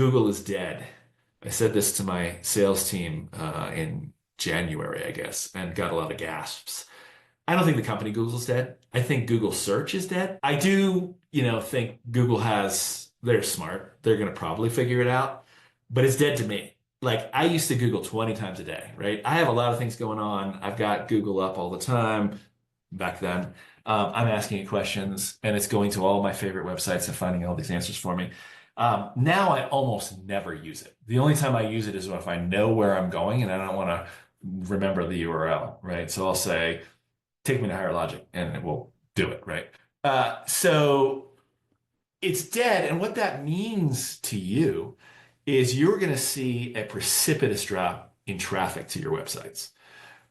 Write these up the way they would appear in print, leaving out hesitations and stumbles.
Google is dead. I said this to my sales team in January, I guess, and got a lot of gasps. I don't think the company Google is dead. I think Google search is dead. I do, think Google they're smart. They're going to probably figure it out, but it's dead to me. Like I used to Google 20 times a day, right? I have a lot of things going on. I've got Google up all the time back then. I'm asking it questions and it's going to all my favorite websites and finding all these answers for me. Now I almost never use it. The only time I use it is if I know where I'm going and I don't want to remember the URL, right? So I'll say, take me to Higher Logic and it will do it, right? So it's dead. And what that means to you is you're going to see a precipitous drop in traffic to your websites.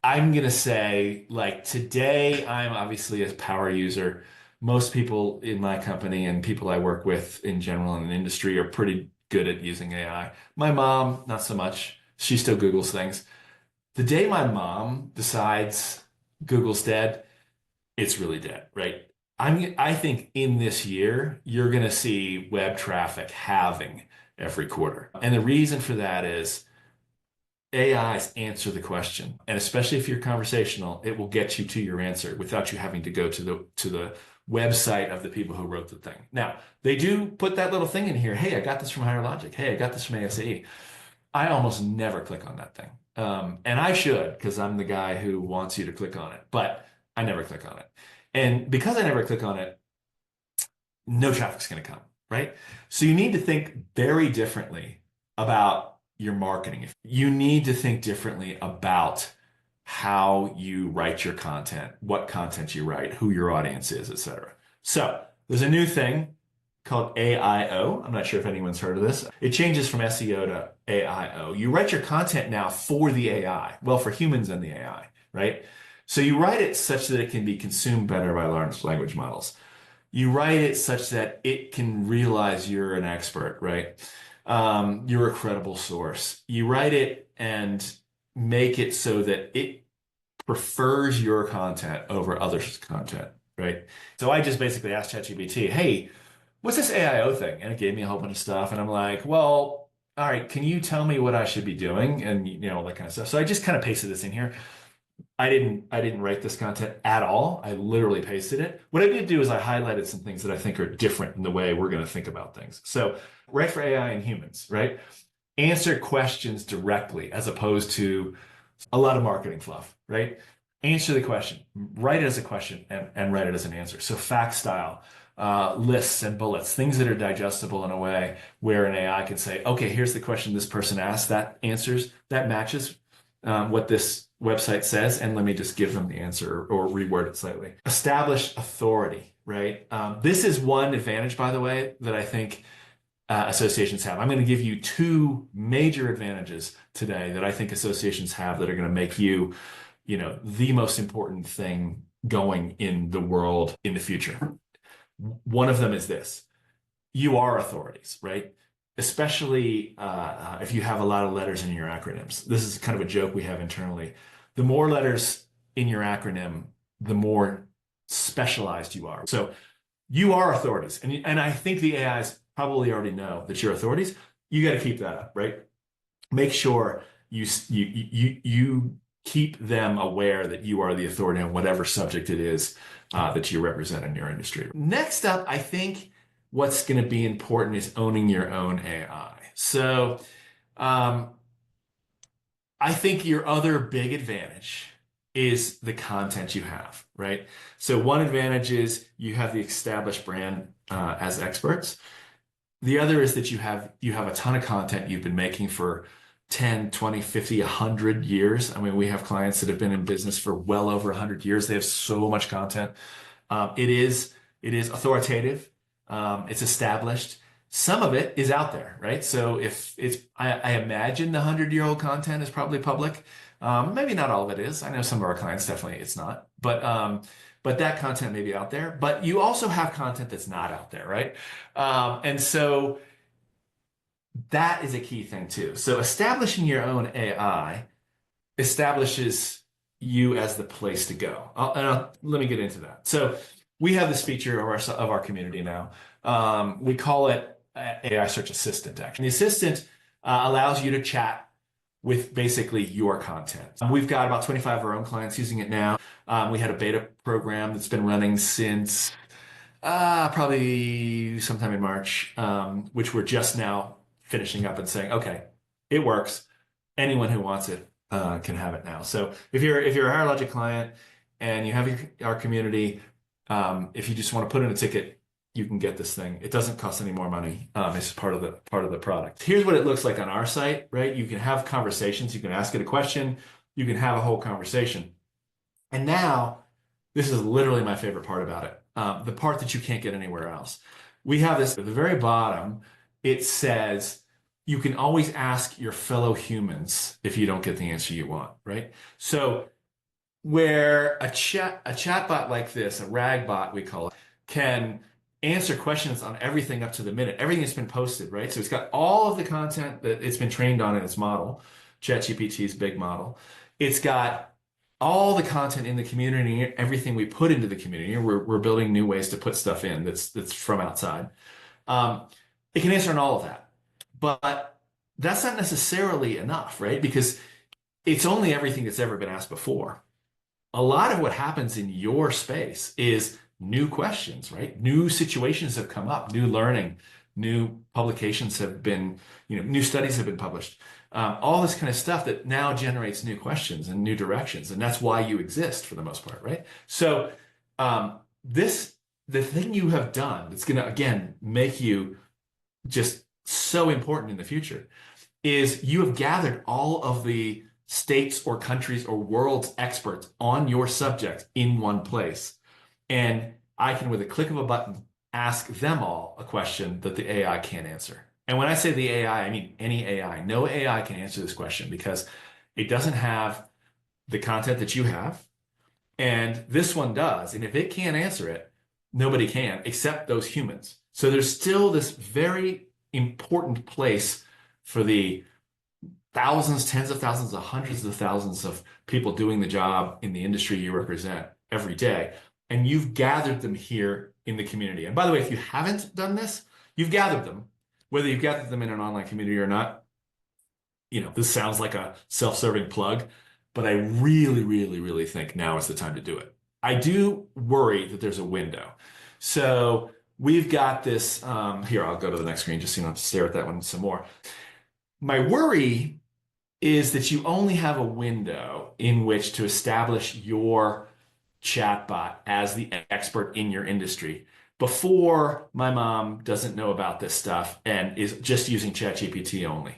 I'm going to say, like, today, I'm obviously a power user. Most people in my company and people I work with in general in the industry are pretty good at using AI. My mom, not so much. She still Googles things. The day my mom decides Google's dead, it's really dead, right? I think in this year, you're going to see web traffic halving every quarter. And the reason for that is AIs answer the question. And especially if you're conversational, it will get you to your answer without you having to go to the website of the people who wrote the thing. Now, they do put that little thing in here. Hey, I got this from Higher Logic. Hey, I got this from ASAE. I almost never click on that thing. And I should, because I'm the guy who wants you to click on it, but I never click on it. And because I never click on it, no traffic's going to come, right? So you need to think very differently about your marketing. You need to think differently about how you write your content, what content you write, who your audience is, etc. So there's a new thing called AIO. I'm not sure if anyone's heard of this. It changes from SEO to AIO. You write your content now for the AI, well, for humans and the AI, right? So you write it such that it can be consumed better by large language models. You write it such that it can realize you're an expert, right? You're a credible source. You write it and make it so that it prefers your content over others' content, right? So I just basically asked ChatGPT, hey, what's this AIO thing? And it gave me a whole bunch of stuff. And I'm like, well, all right, can you tell me what I should be doing? And that kind of stuff. So I just kind of pasted this in here. I didn't write this content at all. I literally pasted it. What I did do is I highlighted some things that I think are different in the way we're going to think about things. So write for AI and humans, right? Answer questions directly as opposed to a lot of marketing fluff, right? Answer the question, write it as a question and write it as an answer. So fact style, lists and bullets, things that are digestible in a way where an AI can say, okay, here's the question this person asked, that matches what this website says, and let me just give them the answer or reword it slightly. Establish authority, right? This is one advantage, by the way, that I think associations have. I'm going to give you two major advantages today that I think associations have that are going to make you, the most important thing going in the world in the future. One of them is this. You are authorities, right? Especially if you have a lot of letters in your acronyms. This is kind of a joke we have internally. The more letters in your acronym, the more specialized you are. So you are authorities. And I think the AIs probably already know that you're authorities. You got to keep that up, right? Make sure you keep them aware that you are the authority on whatever subject it is that you represent in your industry. Next up, I think what's going to be important is owning your own AI. So I think your other big advantage is the content you have, right? So one advantage is you have the established brand as experts. The other is that you have a ton of content you've been making for 10, 20, 50, 100 years. I mean, we have clients that have been in business for well over 100 years. They have so much content. It is authoritative. It's established. Some of it is out there, right? So I imagine the 100-year-old content is probably public. Maybe not all of it is. I know some of our clients definitely it's not, but that content may be out there. But you also have content that's not out there, right? And so that is a key thing too. So establishing your own AI establishes you as the place to go. Let me get into that. So we have this feature of our community now. We call it AI search assistant, actually. The assistant allows you to chat with basically your content. We've got about 25 of our own clients using it now. We had a beta program that's been running since probably sometime in March, which we're just now finishing up and saying, okay, it works. Anyone who wants it can have it now. So if you're a higher logic client and you have our community, if you just want to put in a ticket, you can get this thing. It doesn't cost any more money. It's part of the product. Here's what it looks like on our site, right? You can have conversations. You can ask it a question. You can have a whole conversation. And now, this is literally my favorite part about it. The part that you can't get anywhere else. We have this at the very bottom. It says you can always ask your fellow humans if you don't get the answer you want, right? So where a chatbot like this, a RAG bot we call it, can answer questions on everything up to the minute. Everything that's been posted, right? So it's got all of the content that it's been trained on in its model, ChatGPT's big model. It's got all the content in the community, everything we put into the community. We're building new ways to put stuff in that's from outside. It can answer on all of that. But that's not necessarily enough, right? Because it's only everything that's ever been asked before. A lot of what happens in your space is new questions, right? New situations have come up, new learning, new publications have been, new studies have been published. All this kind of stuff that now generates new questions and new directions. And that's why you exist for the most part, right? So the thing you have done that's going to, again, make you just so important in the future is you have gathered all of the states or countries or world's experts on your subject in one place. And I can, with a click of a button, ask them all a question that the AI can't answer. And when I say the AI, I mean any AI. No AI can answer this question because it doesn't have the content that you have. And this one does. And if it can't answer it, nobody can except those humans. So there's still this very important place for the thousands, tens of thousands, of hundreds of thousands of people doing the job in the industry you represent every day. And you've gathered them here in the community. And by the way, if you haven't done this, you've gathered them, whether you've gathered them in an online community or not. This sounds like a self-serving plug, but I really, really, really think now is the time to do it. I do worry that there's a window. So we've got this, here, I'll go to the next screen just so you don't have to stare at that one some more. My worry is that you only have a window in which to establish your chatbot as the expert in your industry before my mom doesn't know about this stuff and is just using ChatGPT only.